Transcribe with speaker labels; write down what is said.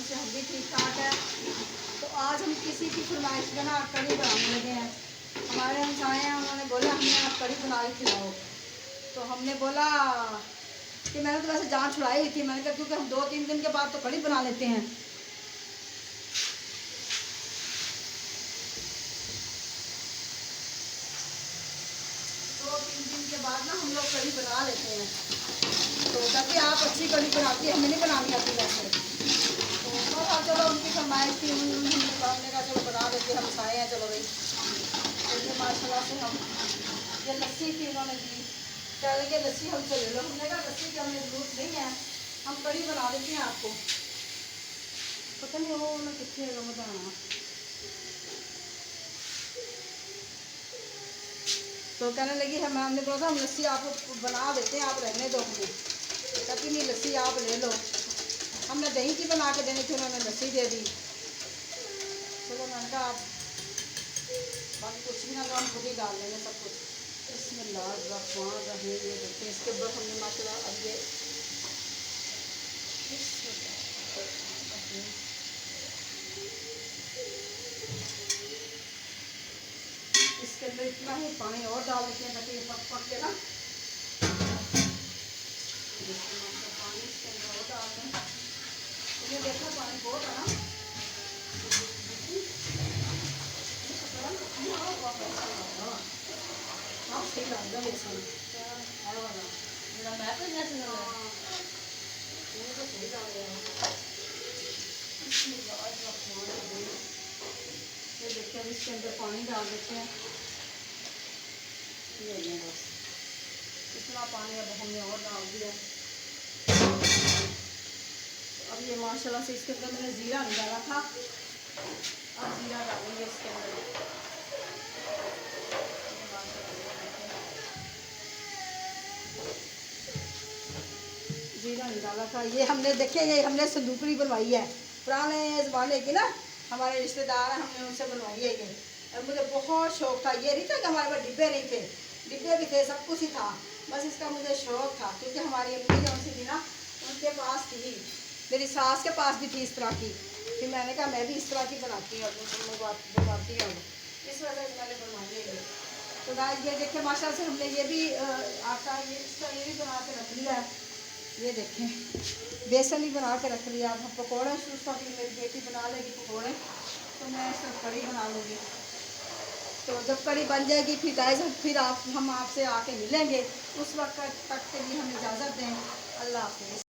Speaker 1: से हम भी ठीक ठाक है। तो आज हम किसी की फरमाइश में ना कढ़ी बनाने लगे हैं। हमारे हमसाए हैं, उन्होंने बोला हमें आप कढ़ी बना के खिलाओ। तो हमने बोला कि मैंने तो वैसे जान छुड़ाई हुई थी, मैंने कहा क्योंकि हम 2-3 दिन के बाद तो कढ़ी बना लेते हैं। 2-3 दिन के बाद ना हम लोग कढ़ी बना लेते हैं। तो ताकि आप अच्छी कढ़ी बनाती है, हमें नहीं बनानी आती वैसे। तो हाँ चलो उनकी फरमाइश थी, हमने कहा चलो बना देते, हम खाए हैं चलो भाई। तो ये माशाल्लाह से हम ये लस्सी थी उन्होंने दी, कह लगे लस्सी हमसे ले लो। हमने कहा लस्सी की हमें ज़रूरत नहीं है, हम कढ़ी बना देते हैं आपको। पता नहीं वो उन्हें कितने बताना। तो कहने लगी हमने बोला था हम लस्सी आपको बना देते हैं, आप रहने दो हमें। कहती नहीं लस्सी आप ले लो। हमने दही की बना के देनी थी, उन्होंने लस्सी दे दी। चलो मैंने कहा आप बाकी कुछ भी ना लो, हम खुद ही डाल लेंगे सब कुछ। इसमें लाल रखवान रहे ये देखते हैं। इसके ऊपर हमने माशाल्लाह अब ये इसके अंदर इतना ही पानी और डाल देते हैं ताकि ये पक पक के ना पानी इसके अंदर और डाल दें। ये देखो पानी बहुत है ना, हाँ सही लग रहा है बेसन मेरा मैं तो जैसे ये तो सही लग रहा है। ये देखिए अब इसके अंदर पानी डाल देते हैं। ये नहीं बस इतना पानी अब हमने और डाल दिया। अब ये माशाल्लाह से इसके अंदर मैंने ज़ीरा नहीं डाला था, अब ज़ीरा डालेंगे इसके अंदर। ज़ीरा नहीं डाला था। ये हमने देखे ये हमने संदूकड़ी बनवाई है, पुराने ज़माने की ना, हमारे रिश्तेदार हैं, हमने उनसे बनवाई है ये। और मुझे बहुत शौक़ था, ये नहीं था कि हमारे पास डिब्बे नहीं थे, डिब्बे भी थे, सब कुछ ही था, बस इसका मुझे शौक़ था। क्योंकि हमारी अम्मी जो उनसे थी ना, उनके पास थी, मेरी सास के पास भी थी इस तरह की। फिर मैंने कहा मैं भी इस तरह की बनाती हूँ, बनवाती हूँ, इस वजह से मैंने बनवाई है। तो गाइस ये देखिए माशाल्लाह से हमने ये भी आटा इसका ये भी बना के रख लिया है। ये देखें बेसन भी बना के रख लिया। अब हम पकौड़े उसका भी मेरी बेटी बना लेगी पकौड़े, तो मैं इसका कढ़ी बना लूँगी। तो जब कढ़ी बन जाएगी फिर गाइस फिर हम आपसे आके मिलेंगे। उस वक्त तक के लिए